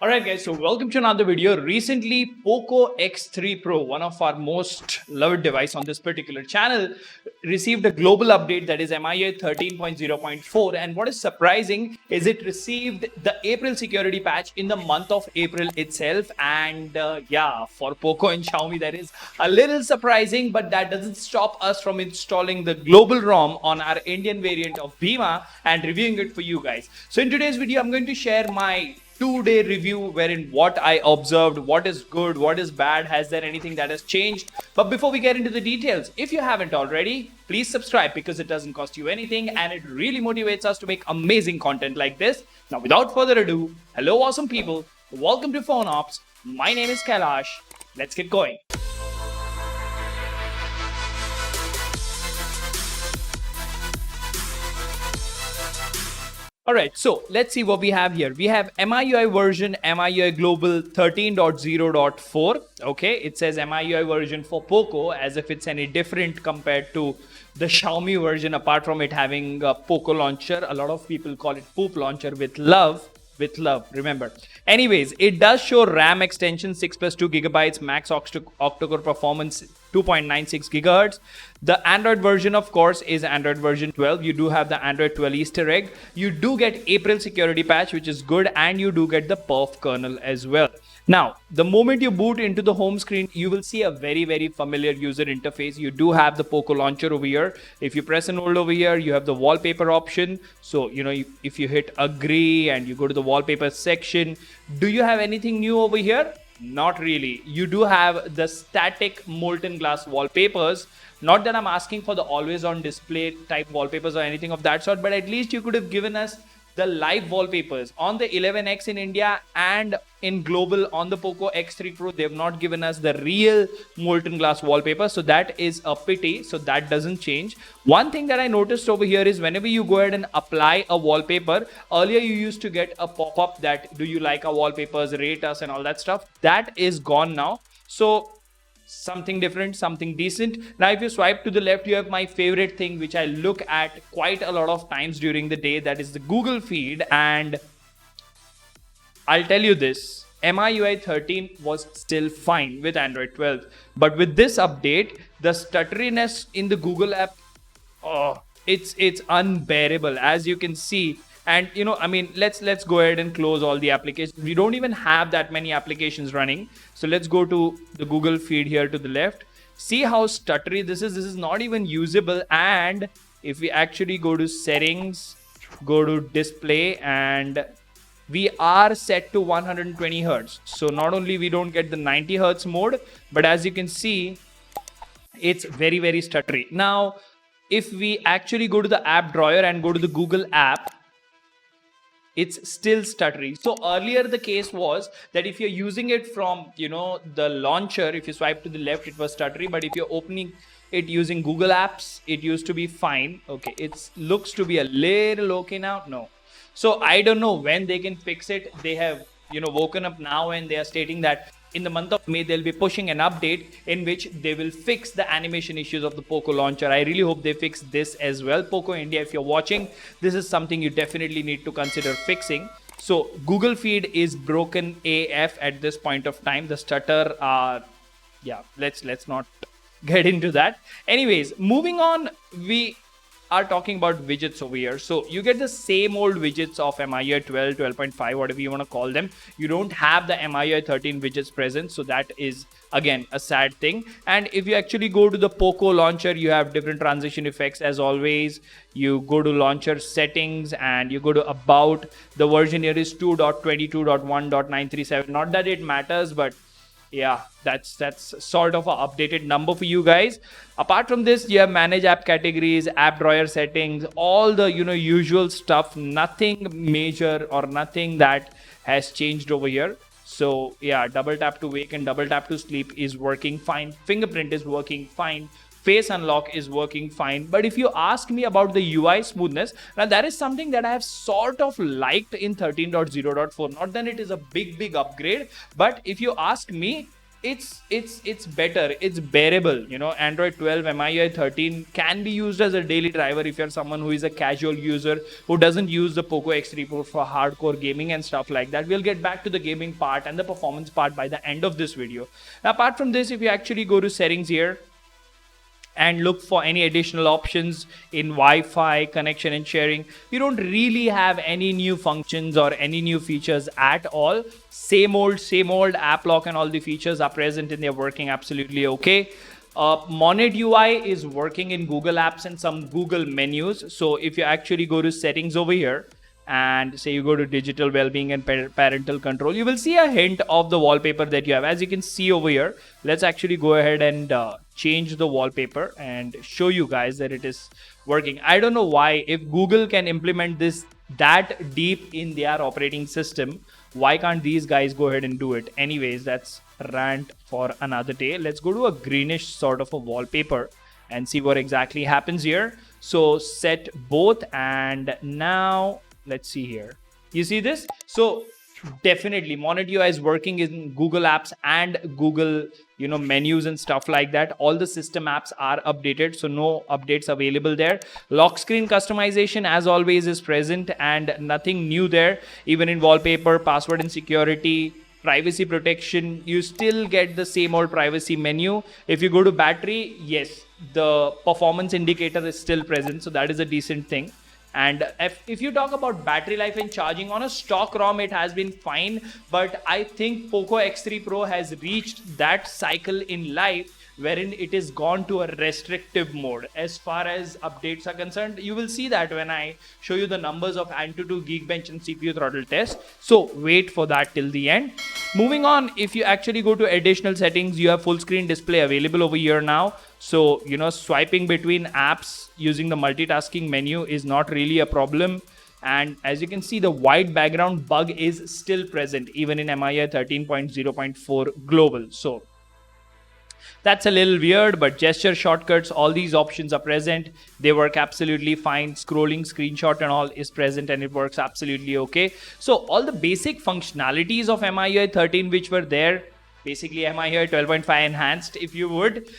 Alright guys, so welcome to another video. Recently, POCO X3 Pro, one of our most loved device on this particular channel, received a global update that is MIUI 13.0.4, and what is surprising is it received the April security patch in the month of April itself. And for POCO and Xiaomi that is a little surprising, but that doesn't stop us from installing the global ROM on our Indian variant of Bhima and reviewing it for you guys. So in today's video, I'm going to share my 2-day review wherein what I observed, what is good, what is bad, has there anything that has changed. But before we get into the details, if you haven't already, please subscribe because it doesn't cost you anything and it really motivates us to make amazing content like this. Now without further ado, hello awesome people, welcome to PhoneOps. My name is Kailash. Let's get going. Alright, so let's see what we have here. We have MIUI version, MIUI Global 13.0.4. Okay, it says MIUI version for POCO as if it's any different compared to the Xiaomi version, apart from it having a POCO launcher. A lot of people call it poop launcher with love. Remember. Anyways, it does show RAM extension 6 plus 2 gigabytes, max octa-core performance 2.96 gigahertz. The Android version, of course, is Android version 12. You do have the Android 12 Easter egg. You do get April security patch, which is good, and you do get the perf kernel as well. Now, the moment you boot into the home screen, you will see a very familiar user interface. You do have the POCO launcher over here. If you press and hold over here, you have the wallpaper option. So, if you hit agree and you go to the wallpaper section, do you have anything new over here? Not really. You do have the static molten glass wallpapers. Not that I'm asking for the always on display type wallpapers or anything of that sort, but at least you could have given us the live wallpapers on the 11X in India and in global on the POCO X3 Pro. They have not given us the real molten glass wallpaper, so that is a pity. So that doesn't change. One thing that I noticed over here is whenever you go ahead and apply a wallpaper, earlier you used to get a pop-up that do you like our wallpapers, rate us and all that stuff. That is gone now. So something different, something decent. Now if you swipe to the left, you have my favorite thing which I look at quite a lot of times during the day, that is the Google feed. And I'll tell you this, MIUI 13 was still fine with Android 12, but with this update, the stutteriness in the Google app, it's unbearable, as you can see. And let's go ahead and close all the applications. We don't even have that many applications running. So let's go to the Google feed here to the left. See how stuttery this is. This is not even usable. And if we actually go to settings, go to display, and we are set to 120 Hertz. So not only we don't get the 90 Hertz mode, but as you can see, it's very stuttery. Now, if we actually go to the app drawer and go to the Google app, it's still stuttery. So earlier the case was that if you're using it from the launcher, if you swipe to the left, it was stuttery, but if you're opening it using Google apps, it used to be fine. Okay, it looks to be a little okay now. No, so I don't know when they can fix it. They have woken up now and they are stating that in the month of May they'll be pushing an update in which they will fix the animation issues of the POCO launcher. I really hope they fix this as well. POCO India, if you're watching, this is something you definitely need to consider fixing. So Google feed is broken AF at this point of time. The stutter, let's not get into that. Anyways, moving on, we are talking about widgets over here. So you get the same old widgets of MIUI 12, 12.5, whatever you want to call them. You don't have the MIUI 13 widgets present. So that is again a sad thing. And if you actually go to the POCO launcher, you have different transition effects as always. You go to launcher settings and you go to about. The version here is 2.22.1.937. Not that it matters, but yeah, that's sort of an updated number for you guys. Apart from this, you have manage app categories, app drawer settings, all the usual stuff. Nothing major or nothing that has changed over here. So yeah, double tap to wake and double tap to sleep is working fine. Fingerprint is working fine. Face unlock is working fine. But if you ask me about the UI smoothness, now that is something that I have sort of liked in 13.0.4. Not that it is a big upgrade, but if you ask me, it's better, it's bearable. Android 12 MIUI 13 can be used as a daily driver if you're someone who is a casual user who doesn't use the POCO X3 Pro for hardcore gaming and stuff like that. We'll get back to the gaming part and the performance part by the end of this video. Now, apart from this, if you actually go to settings here and look for any additional options in Wi-Fi connection and sharing, you don't really have any new functions or any new features at all. Same old app lock and all the features are present and they're working absolutely okay. Monet UI is working in Google Apps and some Google menus. So if you actually go to settings over here and say you go to digital well-being and parental control, you will see a hint of the wallpaper that you have. As you can see over here, let's actually go ahead and change the wallpaper and show you guys that it is working. I don't know why, if Google can implement this that deep in their operating system, why can't these guys go ahead and do it? Anyways, that's rant for another day. Let's go to a greenish sort of a wallpaper and see what exactly happens here. So set both, and now let's see here. You see this? So definitely Monet UI is working in Google Apps and Google menus and stuff like that. All the system apps are updated, so no updates available there. Lock screen customization as always is present and nothing new there. Even in wallpaper, password and security, privacy protection, you still get the same old privacy menu. If you go to battery, yes, the performance indicator is still present, so that is a decent thing. And if you talk about battery life and charging, on a stock ROM it has been fine, but I think POCO X3 Pro has reached that cycle in life wherein it is gone to a restrictive mode as far as updates are concerned. You will see that when I show you the numbers of Antutu, Geekbench and CPU throttle test. So wait for that till the end. Moving on, if you actually go to additional settings, you have full screen display available over here now. So, swiping between apps using the multitasking menu is not really a problem. And as you can see, the white background bug is still present even in MIUI 13.0.4 global. So that's a little weird, but gesture shortcuts, all these options are present. They work absolutely fine. Scrolling, screenshot and all is present and it works absolutely okay. So all the basic functionalities of MIUI 13 which were there, basically MIUI 12.5 enhanced if you would,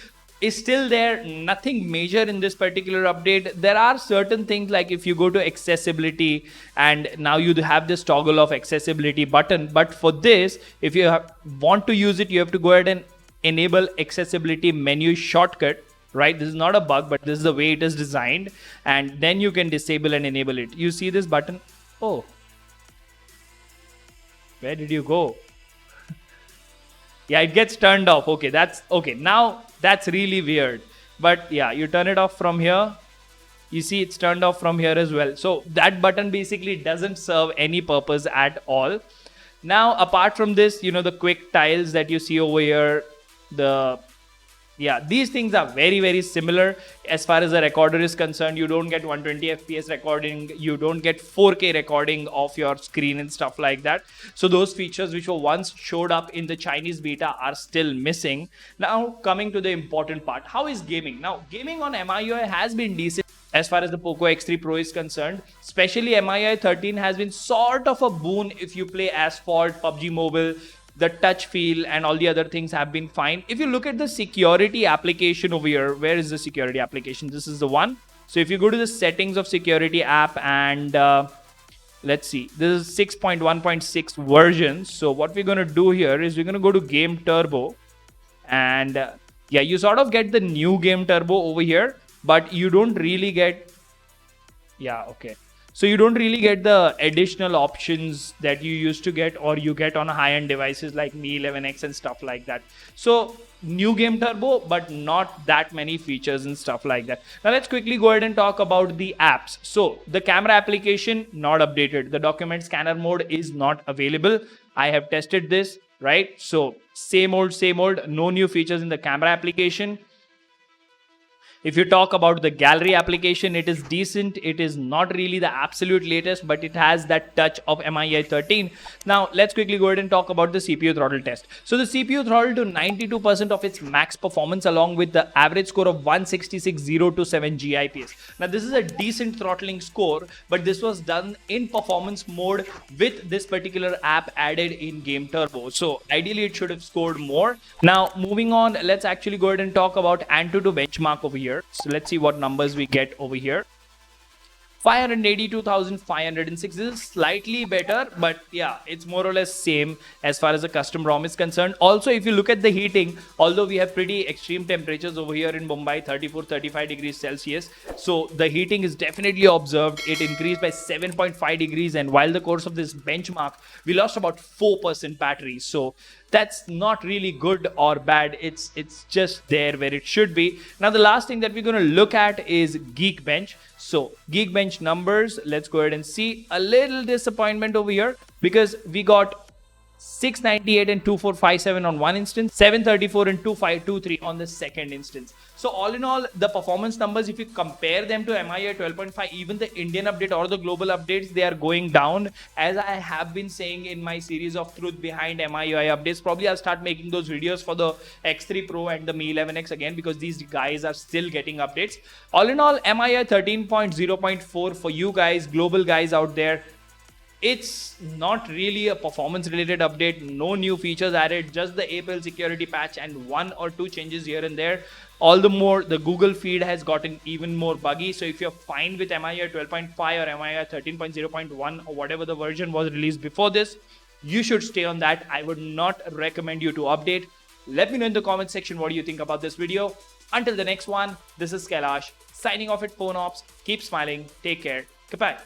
is still there. Nothing major in this particular update. There are certain things like if you go to accessibility and now you have this toggle of accessibility button, but for this, if you want to use it, you have to go ahead and enable accessibility menu shortcut, right? This is not a bug, but this is the way it is designed, and then you can disable and enable it. You see this button? Oh, where did you go? Yeah, it gets turned off. Okay, that's okay. Now that's really weird, but yeah, you turn it off from here. You see it's turned off from here as well. So that button basically doesn't serve any purpose at all. Now, apart from this, the quick tiles that you see over here, these things are very, very similar as far as the recorder is concerned. You don't get 120 FPS recording, you don't get 4K recording of your screen and stuff like that. So those features which were once showed up in the Chinese beta are still missing. Now, coming to the important part, how is gaming? Now, gaming on MIUI has been decent as far as the POCO X3 Pro is concerned. Especially MIUI 13 has been sort of a boon if you play Asphalt, PUBG Mobile. The touch feel and all the other things have been fine. If you look at the security application over here, where is the security application? This is the one. So if you go to the settings of security app and let's see, this is 6.1.6 version. So what we're going to do here is we're going to go to Game Turbo and yeah, you sort of get the new Game Turbo over here, but you don't really get, yeah, okay. So you don't really get the additional options that you used to get or you get on high-end devices like Mi 11X and stuff like that. So new Game Turbo, but not that many features and stuff like that. Now let's quickly go ahead and talk about the apps. So the camera application, not updated. The document scanner mode is not available. I have tested this, right? So same old, no new features in the camera application. If you talk about the gallery application, it is decent. It is not really the absolute latest, but it has that touch of MIUI 13. Now, let's quickly go ahead and talk about the CPU throttle test. So the CPU throttled to 92% of its max performance along with the average score of 166,027 GIPS. Now, this is a decent throttling score, but this was done in performance mode with this particular app added in Game Turbo. So ideally, it should have scored more. Now, moving on, let's actually go ahead and talk about Antutu benchmark over here. So let's see what numbers we get over here. 582,506. This is slightly better, but yeah, it's more or less same as far as the custom ROM is concerned. Also, if you look at the heating, although we have pretty extreme temperatures over here in Mumbai, 34, 35 degrees Celsius. So the heating is definitely observed. It increased by 7.5 degrees. And while the course of this benchmark, we lost about 4% battery. So that's not really good or bad. It's just there where it should be. Now, the last thing that we're going to look at is Geekbench. So Geekbench numbers, let's go ahead and see. A little disappointment over here because we got 698 and 2457 on one instance, 734 and 2523 on the second instance. So all in all, the performance numbers, if you compare them to MIUI 12.5, even the Indian update or the global updates, they are going down. As I have been saying in my series of truth behind MIUI updates, probably I'll start making those videos for the X3 Pro and the Mi 11X again because these guys are still getting updates. All in all, MIUI 13.0.4 for you guys, global guys out there. It's not really a performance related update, no new features added, just the April security patch and 1 or 2 changes here and there. All the more, the Google feed has gotten even more buggy. So if you're fine with MIUI 12.5 or MIUI 13.0.1 or whatever the version was released before this, you should stay on that. I would not recommend you to update. Let me know in the comment section what do you think about this video. Until the next one, this is Kailash signing off at PhoneOps. Keep smiling. Take care. Goodbye.